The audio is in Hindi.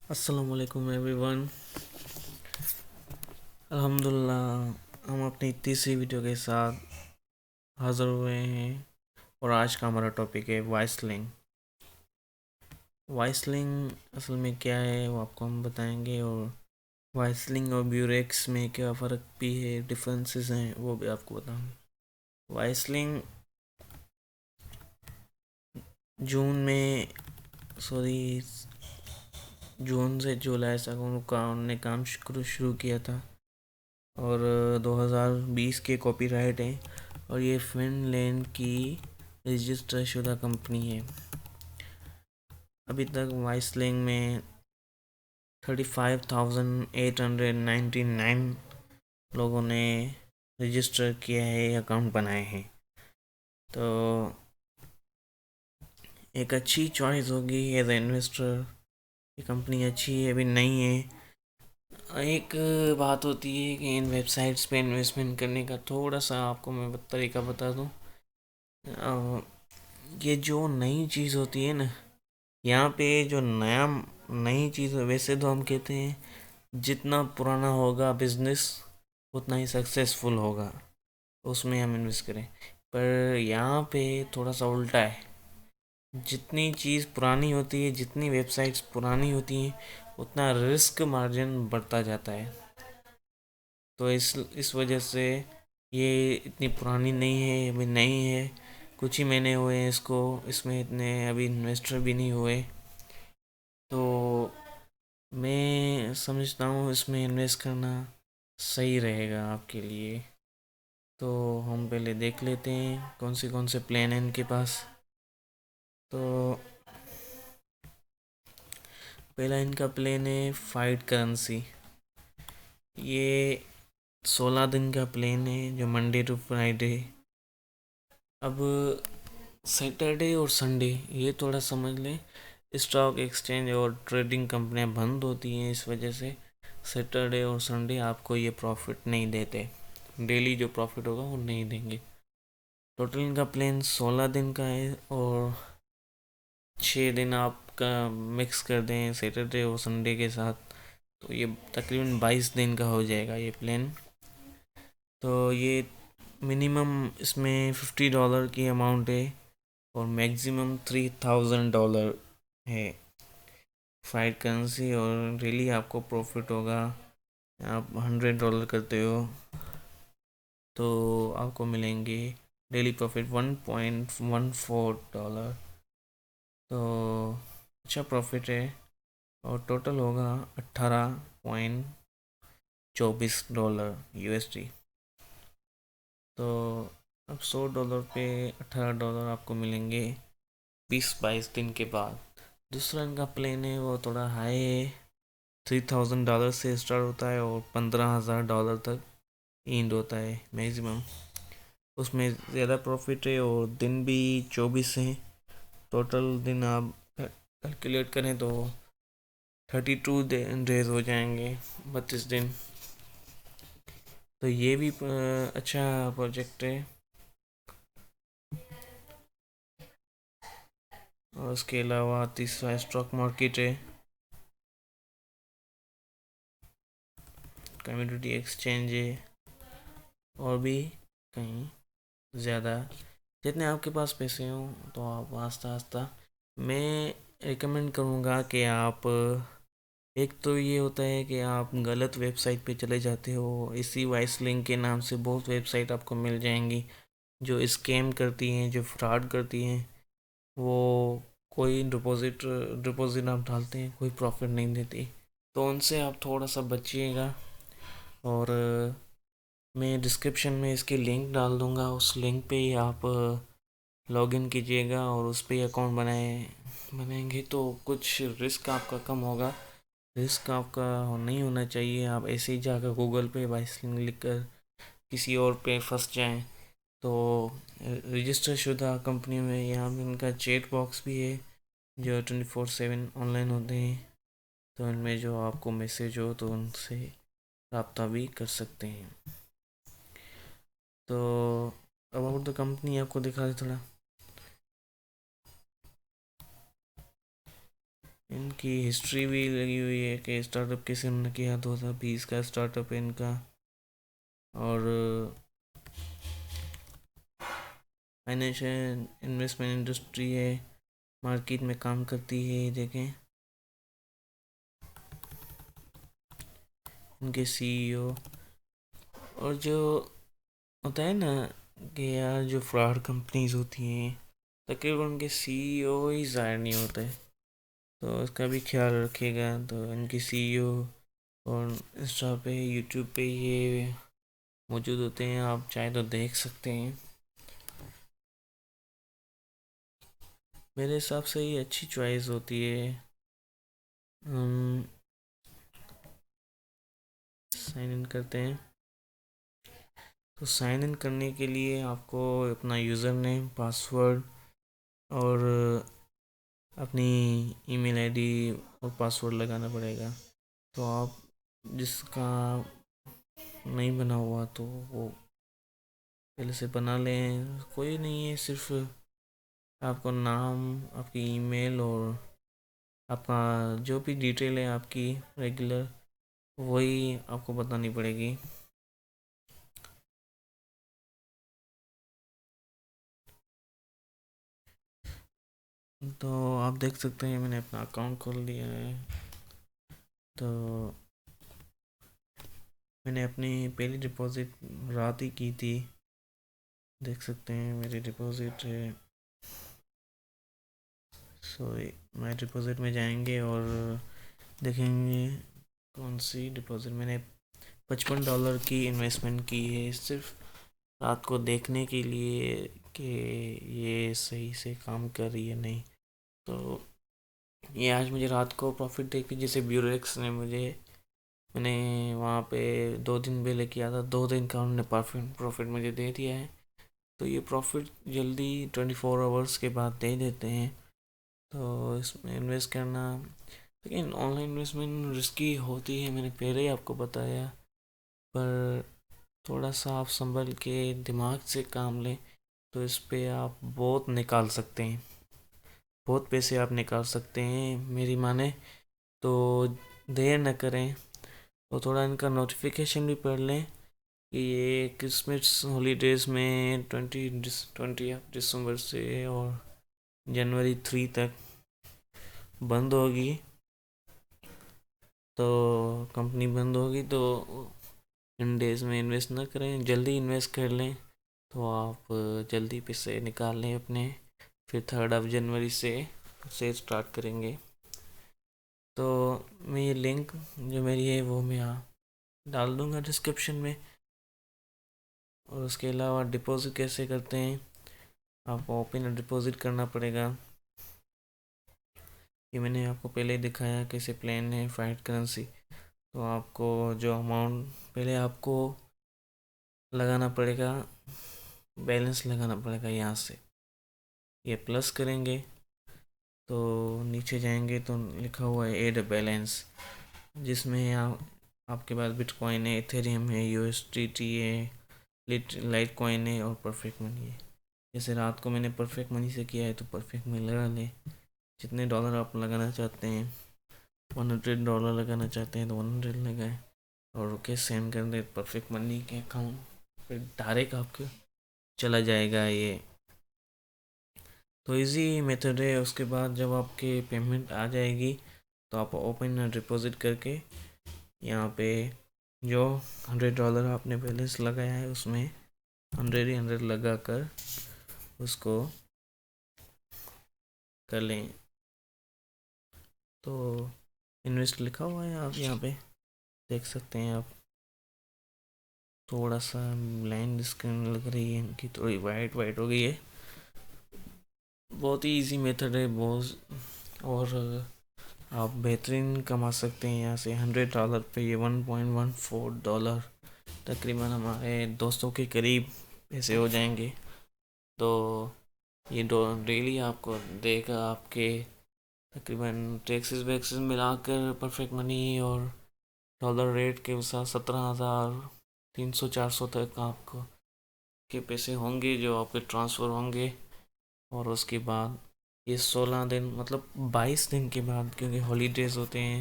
अस्सलाम वालेकुम एवरीवन। अल्हम्दुलिल्लाह हम अपनी तीसरी वीडियो के साथ हाज़िर हुए हैं और आज का हमारा टॉपिक है वॉइसलिंग। वॉइसलिंग असल में क्या है वो आपको हम बताएंगे, और वॉइसलिंग और ब्यूरेक्स में क्या फ़र्क भी है, डिफरेंसेस हैं, वो भी आपको बताऊंगे। वॉइसलिंग जून में सॉरी जून से जुलाई तक उन्होंने काम शुरू किया था, और 2020 के कॉपीराइट हैं, और ये फिनलैंड की रजिस्टर शुदा कंपनी है। अभी तक वाइसलिंग में 35,899 लोगों ने रजिस्टर किया है, अकाउंट बनाए हैं। तो एक अच्छी चॉइस होगी एज ए इन्वेस्टर। ये कंपनी अच्छी है, अभी नई है। एक बात होती है कि इन वेबसाइट्स पे इन्वेस्टमेंट करने का थोड़ा सा आपको मैं तरीका बता दूं। ये जो नई चीज़ होती है ना, यहाँ पे जो नई चीज़, वैसे तो हम कहते हैं जितना पुराना होगा बिजनेस उतना ही सक्सेसफुल होगा, उसमें हम इन्वेस्ट करें। पर यहाँ पे थोड़ा सा उल्टा है। जितनी चीज़ पुरानी होती है, जितनी वेबसाइट्स पुरानी होती हैं, उतना रिस्क मार्जिन बढ़ता जाता है। तो इस वजह से ये इतनी पुरानी नहीं है, अभी नई है, कुछ ही महीने हुए हैं इसको, इसमें इतने अभी इन्वेस्टर भी नहीं हुए। तो मैं समझता हूँ इसमें इन्वेस्ट करना सही रहेगा आपके लिए। तो हम पहले देख लेते हैं कौन से प्लान हैं इनके पास। तो पहला इनका प्लान है फाइट करेंसी। ये 16 दिन का प्लान है, जो मंडे टू फ्राइडे। अब सैटरडे और संडे ये थोड़ा समझ लें, स्टॉक एक्सचेंज और ट्रेडिंग कंपनियां बंद होती हैं, इस वजह से सैटरडे और संडे आपको ये प्रॉफिट नहीं देते। डेली जो प्रॉफिट होगा वो नहीं देंगे। टोटल इनका प्लान 16 दिन का है, और 6 दिन आपका मिक्स कर दें सैटरडे और संडे के साथ, तो ये तकरीबन 22 दिन का हो जाएगा ये प्लान। तो ये मिनिमम इसमें $50 की अमाउंट है, और मैक्सिमम $3,000 है फाइट करेंसी, और डेली आपको प्रॉफिट होगा। आप $100 करते हो तो आपको मिलेंगे डेली प्रॉफिट $1.14। तो अच्छा प्रॉफिट है, और टोटल होगा $18.24 USD। तो अब $100 पे $18 आपको मिलेंगे 20-22 दिन के बाद। दूसरा इनका प्लान है वो थोड़ा हाई है, $3,000 से स्टार्ट होता है और $15,000 तक एंड होता है मैक्सिमम। उसमें ज़्यादा प्रॉफिट है, और दिन भी 24 हैं। टोटल दिन आप कैलकुलेट करें तो 32 डेज हो जाएंगे, 32 दिन। तो ये भी अच्छा प्रोजेक्ट है। और उसके अलावा तीसरा स्टॉक मार्केट है, कम्युनिटी एक्सचेंज है, और भी कहीं ज़्यादा। जितने आपके पास पैसे हों तो आप आस्ता आस्ता, मैं रिकमेंड करूँगा कि आप, एक तो ये होता है कि आप गलत वेबसाइट पे चले जाते हो। इसी वाइस लिंक के नाम से बहुत वेबसाइट आपको मिल जाएंगी जो स्कैम करती हैं, जो फ्रॉड करती हैं। वो कोई डिपॉजिट आप डालते हैं, कोई प्रॉफिट नहीं देती, तो उनसे आप थोड़ा सा बचिएगा। और मैं डिस्क्रिप्शन में इसकी लिंक डाल दूँगा, उस लिंक पे ही आप लॉगिन कीजिएगा, और उस पर अकाउंट बनाएंगे तो कुछ रिस्क आपका कम होगा। रिस्क आपका नहीं होना चाहिए, आप ऐसे ही जाकर गूगल पे बाइसलिंग लिख कर किसी और पे फंस जाएं। तो रजिस्टर शुदा कंपनी में यहाँ पे इनका चैट बॉक्स भी है, जो 24/7 ऑनलाइन होते हैं। तो इनमें जो आपको मैसेज हो तो उनसे रब्ता भी कर सकते हैं। तो अबाउट द कंपनी आपको दिखा दे थोड़ा। इनकी हिस्ट्री भी लगी हुई है कि स्टार्टअप किसी ने किया, 2020 का स्टार्टअप है इनका। और फाइनेंशियल इन्वेस्टमेंट इंडस्ट्री है, मार्केट में काम करती है। देखें इनके सीईओ। और जो होता है ना कि यार जो फ्रॉड कंपनीज होती हैं, तकरीबन उनके सीईओ ही ज़ाहिर नहीं होते, तो इसका भी ख्याल रखिएगा। तो इनके सीईओ और इंस्टा पे, यूट्यूब पे ये मौजूद होते हैं, आप चाहे तो देख सकते हैं। मेरे हिसाब से ये अच्छी चॉइस होती है। हम साइन इन करते हैं। तो साइन इन करने के लिए आपको अपना यूज़र नेम, पासवर्ड और अपनी ईमेल आईडी और पासवर्ड लगाना पड़ेगा। तो आप जिसका नहीं बना हुआ तो वो पहले से बना लें, कोई नहीं है। सिर्फ आपको नाम, आपकी ईमेल और आपका जो भी डिटेल है आपकी रेगुलर, वही आपको बतानी पड़ेगी। तो आप देख सकते हैं मैंने अपना अकाउंट खोल लिया है। तो मैंने अपनी पहली डिपॉज़िट रात ही की थी। देख सकते हैं मेरी डिपॉज़िट है। सो माई डिपॉज़िट में जाएंगे और देखेंगे कौन सी डिपॉज़िट मैंने $55 की इन्वेस्टमेंट की है, सिर्फ रात को देखने के लिए कि ये सही से काम कर रही है नहीं। तो ये आज मुझे रात को प्रॉफिट देखी, जैसे ब्यूरेक्स ने मुझे, मैंने वहाँ पे 2 दिन पहले किया था, 2 दिन का उन्होंने प्रॉफिट मुझे दे दिया है। तो ये प्रॉफिट जल्दी 24 आवर्स के बाद दे देते हैं। तो इसमें इन्वेस्ट करना, लेकिन ऑनलाइन इन्वेस्टमेंट रिस्की होती है, मैंने पहले ही आपको बताया। पर थोड़ा सा आप संभल के दिमाग से काम लें तो इस पे आप बहुत निकाल सकते हैं, बहुत पैसे आप निकाल सकते हैं मेरी माने तो। देर न करें और थोड़ा इनका नोटिफिकेशन भी पढ़ लें कि ये क्रिसमस हॉलीडेज़ में 20 दिसंबर से और जनवरी 3 तक बंद होगी। तो कंपनी बंद होगी, तो इन डेज़ में इन्वेस्ट ना करें, जल्दी इन्वेस्ट कर लें। तो आप जल्दी पैसे निकाल लें अपने, फिर 3 जनवरी से स्टार्ट करेंगे। तो मैं ये लिंक जो मेरी है वो मैं यहाँ डाल दूँगा डिस्क्रिप्शन में। और उसके अलावा डिपॉज़िट कैसे करते हैं, आपको ओपन डिपॉज़िट करना पड़ेगा। ये मैंने आपको पहले दिखाया कैसे प्लान है फाइट करेंसी। तो आपको जो अमाउंट पहले आपको लगाना पड़ेगा, बैलेंस लगाना पड़ेगा यहाँ से। ये प्लस करेंगे तो नीचे जाएंगे तो लिखा हुआ है ऐड बैलेंस, जिसमें आपके पास बिटकॉइन है, इथेरियम है, यूएसडीटी है, लाइट कॉइन है और परफेक्ट मनी है। जैसे रात को मैंने परफेक्ट मनी से किया है तो परफेक्ट मनी लगा लें। जितने डॉलर आप लगाना चाहते हैं, $100 लगाना चाहते हैं तो 100 लगाएं और रुके सेंड कर दे परफेक्ट मनी के अकाउंट, फिर डायरेक्ट आपके चला जाएगा ये। तो इजी मेथड है। उसके बाद जब आपके पेमेंट आ जाएगी तो आप ओपन डिपॉजिट करके यहाँ पे जो $100 आपने बैलेंस लगाया है उसमें 100 ही 100 लगा कर उसको कर लें। तो इन्वेस्ट लिखा हुआ है, आप यहाँ पे देख सकते हैं। आप थोड़ा सा लाइन स्क्रीन लग रही है इनकी, थोड़ी वाइट वाइट हो गई है। बहुत ही इजी मेथड है बहुत, और आप बेहतरीन कमा सकते हैं यहाँ से। $100 पे ये $1.14 तकरीबन हमारे दोस्तों के करीब पैसे हो जाएंगे। तो ये डेली आपको देगा आपके तकरीबन टैक्सेस वैक्सेस मिलाकर परफेक्ट मनी और डॉलर रेट के साथ 17,300-400 तक आपको के पैसे होंगे जो आपके ट्रांसफ़र होंगे। और उसके बाद ये 16 दिन मतलब 22 दिन के बाद, क्योंकि हॉलीडेज होते हैं